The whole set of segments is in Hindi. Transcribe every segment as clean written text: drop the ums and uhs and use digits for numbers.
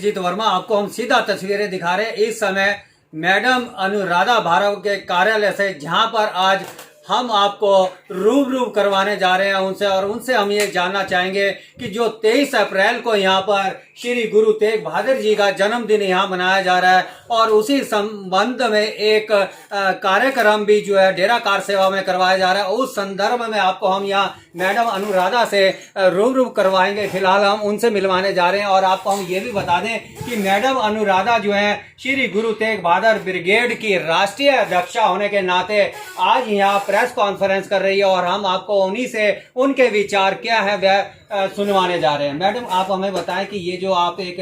इंद्रजीत वर्मा। आपको हम सीधा तस्वीरें दिखा रहे हैं इस समय मैडम अनुराधा भारव के कार्यालय से, जहां पर आज हम आपको रूबरू करवाने जा रहे हैं उनसे, और उनसे हम ये जानना चाहेंगे कि जो 23 अप्रैल को यहाँ पर श्री गुरु तेग बहादुर जी का जन्मदिन यहाँ मनाया जा रहा है, और उसी संबंध में एक कार्यक्रम भी जो है डेरा कार सेवा में करवाया जा रहा है, उस संदर्भ में आपको हम यहाँ मैडम अनुराधा से रूबरू करवाएंगे। फिलहाल हम उनसे मिलवाने जा रहे हैं, और आपको हम ये भी बता दें कि मैडम अनुराधा जो है श्री गुरु तेग बहादुर ब्रिगेड की राष्ट्रीय अध्यक्षा होने के नाते आज यहाँ प्रेस कॉन्फ्रेंस कर रही है, और हम आपको उन्हीं से उनके विचार क्या है वह सुनवाने जा रहे हैं। मैडम, आप हमें बताएं कि ये जो आप एक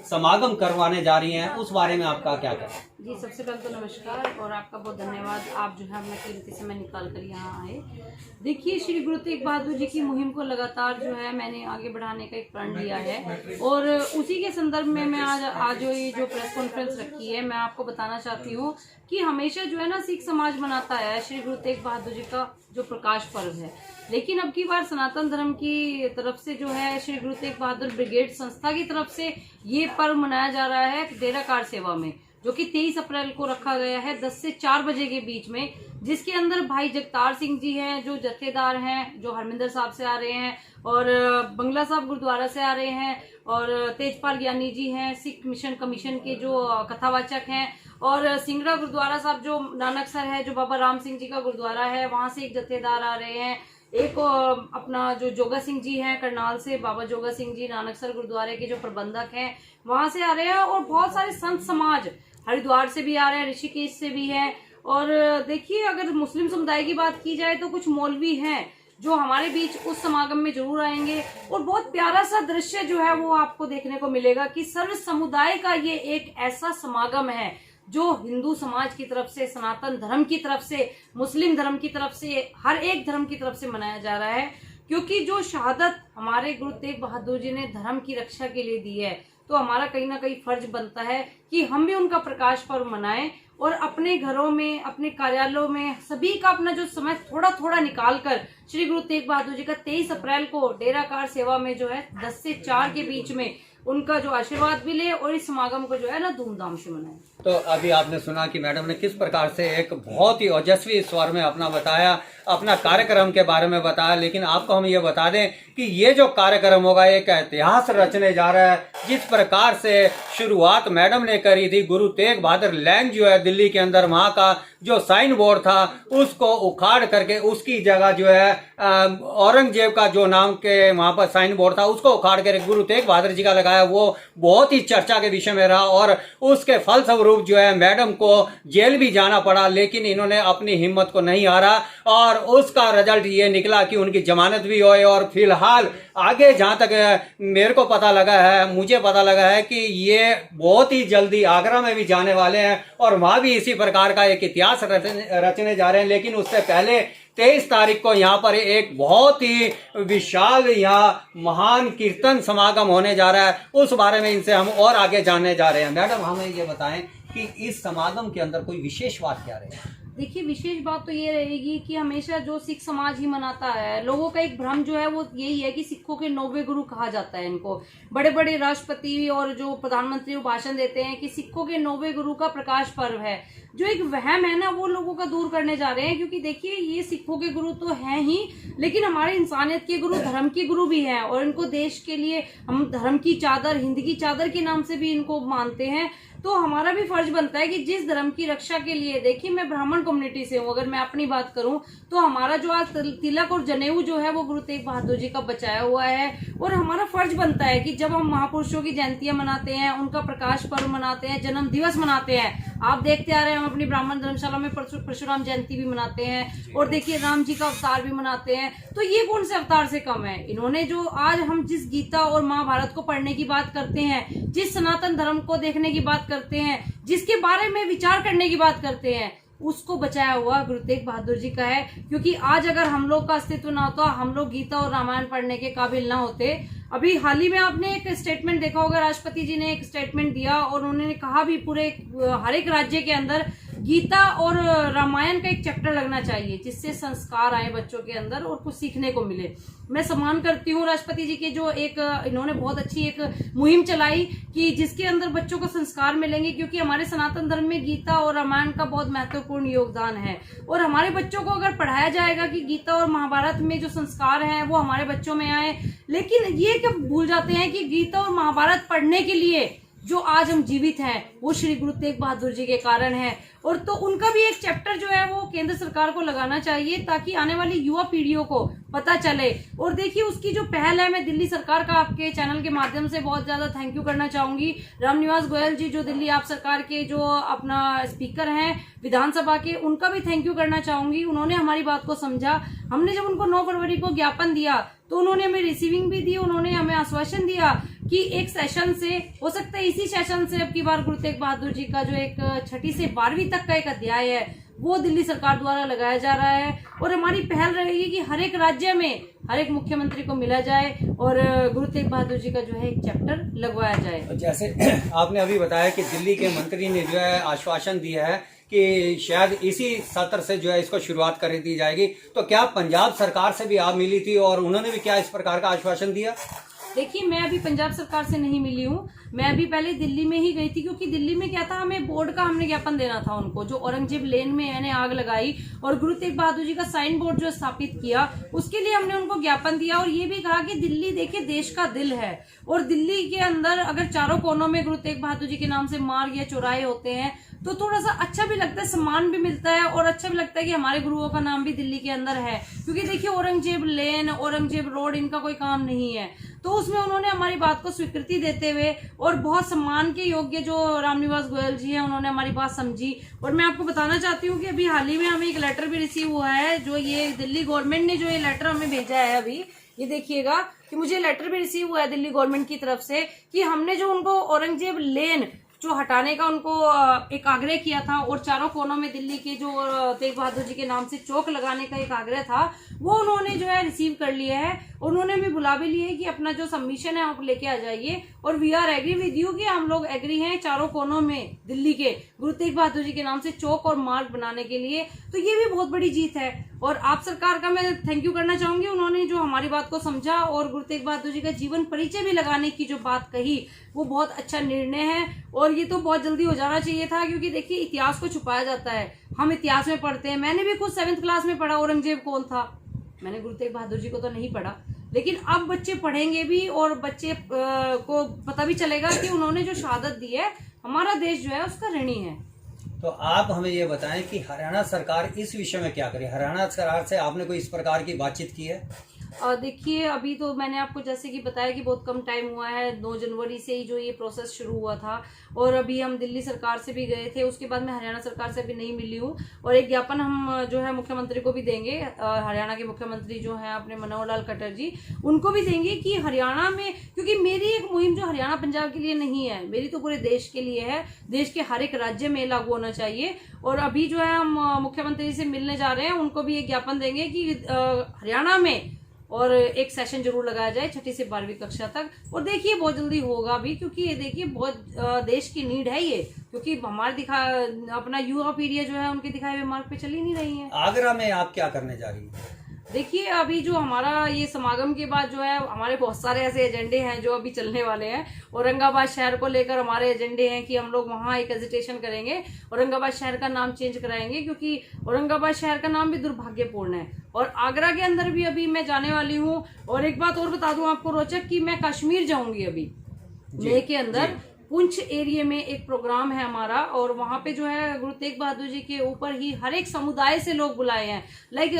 समागम करवाने जा रही हैं उस बारे में आपका क्या कहना है? जी, सबसे पहले तो नमस्कार और आपका बहुत धन्यवाद। आप जो है अपना कीमती समय निकाल कर यहाँ आए। देखिए, श्री गुरु तेग बहादुर जी की मुहिम को लगातार जो है मैंने आगे बढ़ाने का एक प्रण लिया है, और उसी के संदर्भ में मैं आज ये जो प्रेस कॉन्फ्रेंस रखी है, मैं आपको बताना चाहती हूँ कि हमेशा जो है ना सिख समाज मनाता है श्री गुरु तेग बहादुर जी का जो प्रकाश पर्व है, लेकिन अब की बार सनातन धर्म की तरफ से जो है श्री गुरु तेग बहादुर ब्रिगेड संस्था की तरफ से ये पर्व मनाया जा रहा है डेरा कार सेवा में, जो कि 23 अप्रैल को रखा गया है 10 से 4 बजे के बीच में, जिसके अंदर भाई जगतार सिंह जी हैं जो जत्थेदार हैं, जो हरमिंदर साहब से आ रहे हैं, और बंगला साहब गुरुद्वारा से आ रहे हैं, और तेजपाल ज्ञानी जी हैं सिख मिशन कमीशन के जो कथावाचक हैं, और सिंगड़ा गुरुद्वारा साहब जो नानकसर है, जो बाबा राम सिंह जी का गुरुद्वारा है, वहां से एक जत्थेदार आ रहे हैं। एक अपना जो जोगा सिंह जी हैं करनाल से, बाबा जोगा सिंह जी नानकसर गुरुद्वारे के जो प्रबंधक हैं वहां से आ रहे हैं, और बहुत सारे संत समाज हरिद्वार से भी आ रहे हैं, ऋषिकेश से भी है। और देखिए, अगर मुस्लिम समुदाय की बात की जाए तो कुछ मौलवी हैं जो हमारे बीच उस समागम में जरूर आएंगे, और बहुत प्यारा सा दृश्य जो है वो आपको देखने को मिलेगा कि सर्व समुदाय का ये एक ऐसा समागम है जो हिंदू समाज की तरफ से, सनातन धर्म की तरफ से, मुस्लिम धर्म की तरफ से, हर एक धर्म की तरफ से मनाया जा रहा है। क्योंकि जो शहादत हमारे गुरु तेग बहादुर जी ने धर्म की रक्षा के लिए दी है, तो हमारा कहीं ना कहीं फर्ज बनता है कि हम भी उनका प्रकाश पर्व मनाएं, और अपने घरों में, अपने कार्यालयों में सभी का अपना जो समय थोड़ा थोड़ा निकाल कर श्री गुरु तेग बहादुर जी का 23 अप्रैल को डेरा कार सेवा में जो है 10 से 4 के बीच में उनका जो आशीर्वाद भी ले, और इस समागम को जो है ना धूमधाम से मनाएं। तो अभी आपने सुना कि मैडम ने किस प्रकार से एक बहुत ही ओजस्वी स्वर में अपना बताया, अपना कार्यक्रम के बारे में बताया, लेकिन आपको हम ये बता दें कि ये जो कार्यक्रम होगा एक इतिहास रचने जा रहा है। जिस प्रकार से शुरुआत मैडम ने करी थी, गुरु तेग बहादुर लैंड जो है दिल्ली के अंदर, वहाँ का जो साइन बोर्ड था उसको उखाड़ करके उसकी जगह जो है औरंगजेब का जो नाम के वहाँ पर साइन बोर्ड था उसको उखाड़ कर गुरु तेग बहादुर जी का लगाया। वो बहुत ही चर्चा के विषय में रहा, और उसके फलस्वरूप जो है मैडम को जेल भी जाना पड़ा, लेकिन इन्होंने अपनी हिम्मत को नहीं हारा, और उसका रिजल्ट ये निकला कि उनकी जमानत भी हुई। और फिलहाल आगे जहां तक मेरे को पता लगा है, मुझे पता लगा है कि ये बहुत ही जल्दी आगरा में भी जाने वाले हैं, और वहां भी इसी प्रकार का एक इतिहास रचने जा रहे हैं। लेकिन उससे पहले 23 तारीख को यहाँ पर एक बहुत ही विशाल यहाँ महान कीर्तन समागम होने जा रहा है, उस बारे में इनसे हम और आगे जानने जा रहे हैं। मैडम, हमें ये बताएं कि इस समागम के अंदर कोई विशेष बात क्या रहेगी? देखिए, विशेष बात तो ये रहेगी कि हमेशा जो सिख समाज ही मनाता है, लोगों का एक भ्रम जो है वो यही है कि सिखों के 90 गुरु कहा जाता है इनको। बड़े बड़े राष्ट्रपति और जो प्रधानमंत्री वो भाषण देते हैं कि सिखों के 90 गुरु का प्रकाश पर्व है। जो एक वहम है ना, वो लोगों का दूर करने जा रहे हैं, क्योंकि देखिए ये सिखों के गुरु तो हैं ही, लेकिन हमारे इंसानियत के गुरु, धर्म के गुरु भी हैं, और इनको देश के लिए हम धर्म की चादर, हिंद की चादर के नाम से भी इनको मानते हैं। तो हमारा भी फर्ज बनता है कि जिस धर्म की रक्षा के लिए, देखिए मैं ब्राह्मण कम्युनिटी से हूँ, अगर मैं अपनी बात करूं तो हमारा जो आज तिलक और जनेऊ जो है वो गुरु तेग बहादुर जी का बचाया हुआ है, और हमारा फर्ज बनता है कि जब हम महापुरुषों की जयंतियां मनाते हैं, उनका प्रकाश पर्व मनाते हैं, जन्म दिवस मनाते हैं, आप देखते आ रहे हैं हम अपनी ब्राह्मण धर्मशाला में परशुराम जयंती भी मनाते हैं, और देखिए राम जी का अवतार भी मनाते हैं, तो ये कौन से अवतार से कम है? इन्होंने जो आज हम जिस गीता और महाभारत को पढ़ने की बात करते हैं, जिस सनातन धर्म को देखने की बात करते हैं, जिसके बारे में विचार करने की बात करते हैं, उसको बचाया हुआ गुरु तेग बहादुर जी का है। क्योंकि आज अगर हम लोग का अस्तित्व ना होता, हम लोग गीता और रामायण पढ़ने के काबिल ना होते। अभी हाल ही में आपने एक स्टेटमेंट देखा होगा, राष्ट्रपति जी ने एक स्टेटमेंट दिया, और उन्होंने कहा भी पूरे हर एक राज्य के अंदर गीता और रामायण का एक चैप्टर लगना चाहिए, जिससे संस्कार आए बच्चों के अंदर और कुछ सीखने को मिले। मैं सम्मान करती हूँ राष्ट्रपति जी के, जो एक इन्होंने बहुत अच्छी एक मुहिम चलाई कि जिसके अंदर बच्चों को संस्कार मिलेंगे, क्योंकि हमारे सनातन धर्म में गीता और रामायण का बहुत महत्वपूर्ण योगदान है। और हमारे बच्चों को अगर पढ़ाया जाएगा कि गीता और महाभारत में जो संस्कार हैं वो हमारे बच्चों में आए, लेकिन ये क्या भूल जाते हैं कि गीता और महाभारत पढ़ने के लिए जो आज हम जीवित हैं वो श्री गुरु तेग बहादुर जी के कारण है। और तो उनका भी एक चैप्टर जो है वो केंद्र सरकार को लगाना चाहिए, ताकि आने वाली युवा पीढ़ियों को पता चले। और देखिए उसकी जो पहल है, मैं दिल्ली सरकार का आपके चैनल के माध्यम से बहुत ज्यादा थैंक यू करना चाहूंगी। रामनिवास गोयल जी जो दिल्ली आप सरकार के जो अपना स्पीकर हैं विधानसभा के, उनका भी थैंक यू करना चाहूंगी। उन्होंने हमारी बात को समझा। हमने जब उनको 9 फरवरी को ज्ञापन दिया तो उन्होंने हमें रिसीविंग भी दी, उन्होंने हमें आश्वासन दिया कि एक सेशन से हो सकता है, इसी सेशन से अब की बार गुरु तेग बहादुर जी का जो एक 6ठी से 12वीं तक का एक अध्याय है वो दिल्ली सरकार द्वारा लगाया जा रहा है। और हमारी पहल रहेगी कि हर एक राज्य में हर एक मुख्यमंत्री को मिला जाए और गुरु तेग बहादुर जी का जो है एक चैप्टर लगवाया जाए। जैसे आपने अभी बताया कि दिल्ली के मंत्री ने जो है आश्वासन दिया है कि शायद इसी सत्र से जो है इसको शुरुआत कर दी जाएगी, तो क्या पंजाब सरकार से भी आप मिली थी और उन्होंने भी क्या इस प्रकार का आश्वासन दिया? देखिए मैं अभी पंजाब सरकार से नहीं मिली हूँ, मैं अभी पहले दिल्ली में ही गई थी, क्योंकि दिल्ली में क्या था, हमें बोर्ड का हमने ज्ञापन देना था उनको, जो औरंगजेब लेन में मैंने आग लगाई और गुरु तेग बहादुर जी का साइन बोर्ड जो स्थापित किया, उसके लिए हमने उनको ज्ञापन दिया। और ये भी कहा कि दिल्ली देखिए देश का दिल है, और दिल्ली के अंदर अगर चारों कोनों में गुरु तेग बहादुर जी के नाम से मार्ग या चौराहे होते हैं तो थोड़ा सा अच्छा भी लगता है, सम्मान भी मिलता है और अच्छा भी लगता है कि हमारे गुरुओं का नाम भी दिल्ली के अंदर है। क्योंकि देखिए औरंगजेब लेन, औरंगजेब रोड, इनका कोई काम नहीं है, तो उसमें उन्होंने हमारी बात को स्वीकृति देते हुए और बहुत सम्मान के योग्य जो रामनिवास गोयल जी हैं उन्होंने हमारी बात समझी। और मैं आपको बताना चाहती हूँ कि अभी हाल ही में हमें एक लेटर भी रिसीव हुआ है, जो ये दिल्ली गवर्नमेंट ने जो ये लेटर हमें भेजा है, अभी ये देखिएगा कि मुझे लेटर भी रिसीव हुआ है दिल्ली गवर्नमेंट की तरफ से कि हमने जो उनको औरंगजेब लेन जो हटाने का उनको एक आग्रह किया था और चारों कोनों में दिल्ली के जो तेग बहादुर जी के नाम से चौक लगाने का एक आग्रह था, वो उन्होंने जो है रिसीव कर लिया है। उन्होंने भी बुला भी लिया है कि अपना जो सबमिशन है आप लेके आ जाइए, और we are agree with you कि हम लोग एग्री हैं चारों कोनों में दिल्ली के गुरु तेग बहादुर जी के नाम से चौक और मार्ग बनाने के लिए। तो ये भी बहुत बड़ी जीत है और आप सरकार का मैं थैंक यू करना चाहूंगी, उन्होंने जो हमारी बात को समझा और गुरु तेग बहादुर जी का जीवन परिचय भी लगाने की जो बात कही वो बहुत अच्छा निर्णय है। और ये तो बहुत जल्दी हो जाना चाहिए था, क्योंकि देखिए इतिहास को छुपाया जाता है, हम इतिहास में पढ़ते हैं, मैंने भी खुद 7th क्लास में पढ़ा औरंगजेब कौन था, मैंने गुरु तेग बहादुर जी को तो नहीं पढ़ा, लेकिन अब बच्चे पढ़ेंगे भी और बच्चे को पता भी चलेगा कि उन्होंने जो शहादत दी है, हमारा देश जो है उसका ऋणी है। तो आप हमें ये बताएं कि हरियाणा सरकार इस विषय में क्या करे? हरियाणा सरकार से आपने कोई इस प्रकार की बातचीत की है? देखिए अभी तो मैंने आपको जैसे कि बताया कि बहुत कम टाइम हुआ है, 9 जनवरी से ही जो ये प्रोसेस शुरू हुआ था, और अभी हम दिल्ली सरकार से भी गए थे, उसके बाद मैं हरियाणा सरकार से भी नहीं मिली हूँ। और एक ज्ञापन हम जो है मुख्यमंत्री को भी देंगे, हरियाणा के मुख्यमंत्री जो हैं अपने मनोहर लाल खट्टर जी, उनको भी देंगे कि हरियाणा में, क्योंकि मेरी एक मुहिम जो हरियाणा पंजाब के लिए नहीं है, मेरी तो पूरे देश के लिए है, देश के हर एक राज्य में लागू होना चाहिए। और अभी जो है हम मुख्यमंत्री से मिलने जा रहे हैं, उनको भी एक ज्ञापन देंगे कि हरियाणा में और एक सेशन जरूर लगाया जाए 6ठी से 12वीं कक्षा तक। और देखिए बहुत जल्दी होगा भी, क्योंकि ये देखिए बहुत देश की नीड है ये, क्योंकि हमारे अपना युवा पीढ़ी जो है उनके दिखाए हुए मार्ग पे चल ही नहीं रही है। आगरा में आप क्या करने जा रही हैं? देखिए अभी जो हमारा ये समागम के बाद जो है हमारे बहुत सारे ऐसे एजेंडे हैं जो अभी चलने वाले हैं। औरंगाबाद शहर को लेकर हमारे एजेंडे हैं कि हम लोग वहाँ एक एजिटेशन करेंगे, औरंगाबाद शहर का नाम चेंज कराएंगे, क्योंकि औरंगाबाद शहर का नाम भी दुर्भाग्यपूर्ण है। और आगरा के अंदर भी अभी मैं जाने वाली हूँ। और एक बात और बता दूं आपको रोचक, कि मैं कश्मीर जाऊंगी अभी मई के अंदर। पुंछ एरिया में एक प्रोग्राम है हमारा, और वहाँ पे जो है गुरु तेग बहादुर जी के ऊपर ही हर एक समुदाय से लोग बुलाए हैं, लाइक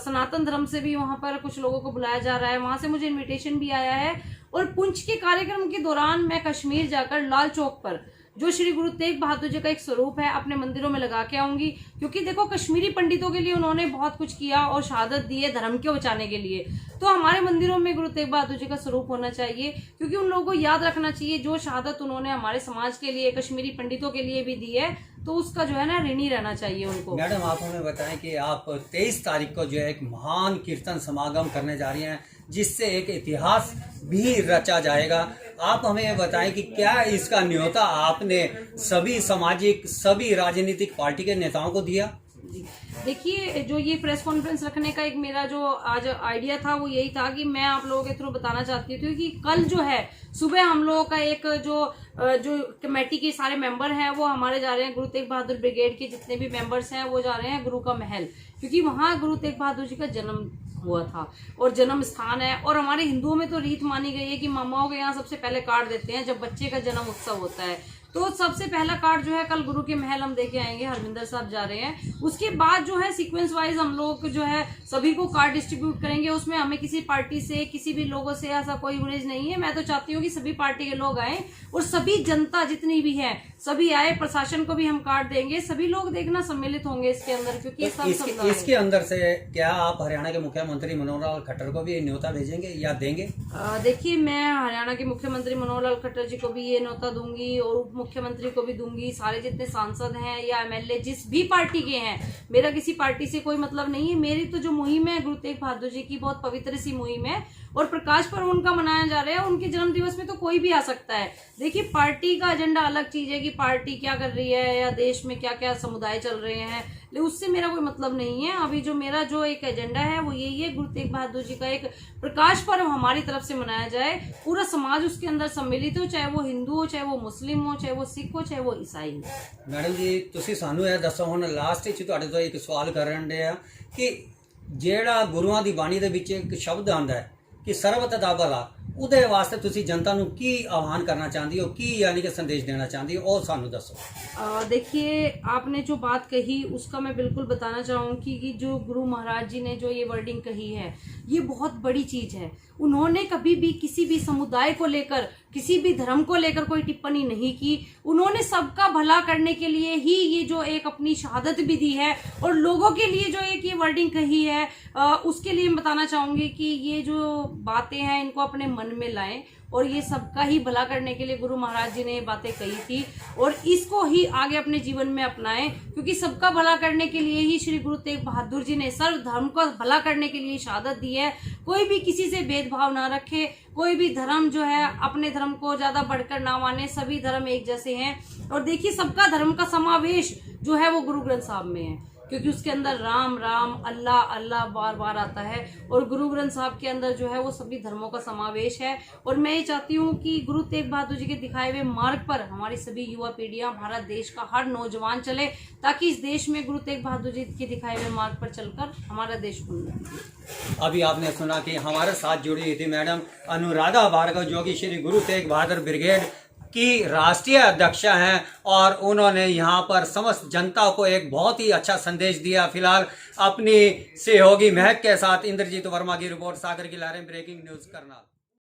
सनातन धर्म से भी वहाँ पर कुछ लोगों को बुलाया जा रहा है, वहाँ से मुझे इनविटेशन भी आया है। और पुंछ के कार्यक्रम के दौरान मैं कश्मीर जाकर लाल चौक पर जो श्री गुरु तेग बहादुर जी का एक स्वरूप है अपने मंदिरों में लगा के आऊंगी, क्योंकि देखो कश्मीरी पंडितों के लिए उन्होंने बहुत कुछ किया और शहादत दी है धर्म को बचाने के लिए। तो हमारे मंदिरों में गुरु तेग बहादुर जी का स्वरूप होना चाहिए, क्योंकि उन लोगों को याद रखना चाहिए जो शहादत उन्होंने हमारे समाज के लिए, कश्मीरी पंडितों के लिए भी दी है, तो उसका जो है ना ऋणी रहना चाहिए उनको। मैडम आप हमें बताएं कि आप 23 तारीख को जो है एक महान कीर्तन समागम करने जा रही हैं, जिससे एक इतिहास भी रचा जाएगा। आप हमें ये बताएं कि क्या इसका न्योता आपने सभी सामाजिक, सभी राजनीतिक पार्टी के नेताओं को दिया? जी। देखिए, जो ये प्रेस कॉन्फ्रेंस रखने का एक मेरा जो आज आइडिया था वो यही था कि मैं आप लोगों के थ्रू बताना चाहती थी कि कल जो है सुबह हम लोगों का एक जो कमेटी के सारे मेंबर हैं वो हमारे जा रहे हैं, गुरु तेग बहादुर ब्रिगेड के जितने भी मेंबर्स हैं वो जा रहे हैं गुरु का महल, क्योंकि वहाँ गुरु तेग बहादुर जी का जन्म हुआ था और जन्म स्थान है। और हमारे हिंदुओं में तो रीत मानी गई है कि मामाओं के यहाँ सबसे पहले कार्ड देते हैं जब बच्चे का जन्म उत्सव होता है। तो सबसे पहला कार्ड जो है कल गुरु के महल हम देके आएंगे, हरमिंदर साहब जा रहे हैं। उसके बाद जो है सीक्वेंस वाइज हम लोग जो है सभी को कार्ड डिस्ट्रीब्यूट करेंगे। उसमें हमें किसी पार्टी से, किसी भी लोगों से ऐसा कोई गुरेज नहीं है। मैं तो चाहती हूँ कि सभी पार्टी के लोग आए और सभी जनता जितनी भी है सभी आए। प्रशासन को भी हम कार्ड देंगे, सभी लोग देखना सम्मिलित होंगे इसके अंदर, क्योंकि तो इसके अंदर से क्या आप हरियाणा के मुख्यमंत्री मनोहर लाल खट्टर को भी न्योता भेजेंगे या देंगे? देखिए, मैं हरियाणा के मुख्यमंत्री मनोहर लाल खट्टर जी को भी ये न्योता दूंगी और उप मुख्यमंत्री को भी दूंगी। सारे जितने सांसद हैं या एमएलए जिस भी पार्टी के हैं, मेरा किसी पार्टी से कोई मतलब नहीं है। मेरी तो जो मुहिम है गुरु तेग बहादुर जी की बहुत पवित्र सी मुहिम है और प्रकाश पर्व उनका मनाया जा रहा है। उनके जन्म दिवस में तो कोई भी आ सकता है। देखिए, पार्टी का एजेंडा अलग चीज है कि पार्टी क्या कर रही है या देश में क्या क्या समुदाय चल रहे हैं, लेकिन उससे मेरा कोई मतलब नहीं है। अभी जो मेरा जो एक एजेंडा है वो यही है, गुरु तेग बहादुर जी का एक प्रकाश पर्व हमारी तरफ से मनाया जाए, पूरा समाज उसके अंदर सम्मिलित हो, चाहे वो हिंदू हो, चाहे वो मुस्लिम हो, चाहे वो सिख हो, चाहे वो ईसाई हो। मैडम जी, तुसी सानू ਇਹ ਦੱਸੋ, ਹੁਣ ਲਾਸਟ ਵਿੱਚ ਤੁਹਾਡੇ ਤੋਂ ਇੱਕ ਸਵਾਲ ਕਰਨ ਦੇ ਆ ਕਿ ਜਿਹੜਾ ਗੁਰੂਆਂ ਦੀ ਬਾਣੀ ਦੇ ਵਿੱਚ ਇੱਕ ਸ਼ਬਦ ਆਂਦਾ ਹੈ ਕਿ ਸਰਬਤ ਦਾ ਭਲਾ, ਉਹਦੇ ਵਾਸਤੇ ਤੁਸੀਂ ਜਨਤਾ ਨੂੰ ਕੀ ਆਹਵਾਨ ਕਰਨਾ ਚਾਹੁੰਦੀ ਹੋ, ਕੀ यानी कि संदेश देना चाहती हो, और सानू दसो। देखिए, आपने जो बात कही उसका मैं बिल्कुल बताना चाहूंगी कि जो गुरु महाराज जी ने जो ये वर्डिंग कही है ये बहुत बड़ी चीज है। उन्होंने कभी भी किसी भी समुदाय को लेकर, किसी भी धर्म को लेकर कोई टिप्पणी नहीं की। उन्होंने सबका भला करने के लिए ही ये जो एक अपनी शहादत भी दी है और लोगों के लिए जो एक ये वर्डिंग कही है, उसके लिए मैं बताना चाहूंगी कि ये जो बातें हैं इनको अपने मन में लाएं और ये सबका ही भला करने के लिए गुरु महाराज जी ने ये बातें कही थी और इसको ही आगे अपने जीवन में अपनाएं, क्योंकि सबका भला करने के लिए ही श्री गुरु तेग बहादुर जी ने सर्व धर्म को भला करने के लिए शहादत दी है। कोई भी किसी से भेदभाव ना रखे, कोई भी धर्म जो है अपने धर्म को ज्यादा बढ़कर ना माने, सभी धर्म एक जैसे हैं। और देखिए, सबका धर्म का समावेश जो है वो गुरु ग्रंथ साहब में है, क्योंकि उसके अंदर राम राम, अल्लाह अल्लाह बार बार आता है और गुरु ग्रंथ साहब के अंदर जो है वो सभी धर्मों का समावेश है। और मैं ये चाहती हूँ कि गुरु तेग बहादुर जी के दिखाए हुए मार्ग पर हमारी सभी युवा पीढ़ियां, भारत देश का हर नौजवान चले, ताकि इस देश में गुरु तेग बहादुर जी के दिखाए हुए मार्ग पर चलकर हमारा देश उन्नति। अभी आपने सुना कि हमारे साथ जुड़ी हुई थी मैडम अनुराधा भार्गव, जो कि श्री गुरु तेग बहादुर ब्रिगेड की राष्ट्रीय अध्यक्ष हैं और उन्होंने यहाँ पर समस्त जनता को एक बहुत ही अच्छा संदेश दिया। फिलहाल अपनी सहयोगी महक के साथ इंद्रजीत वर्मा की रिपोर्ट, सागर की लहरें, ब्रेकिंग न्यूज करनाल।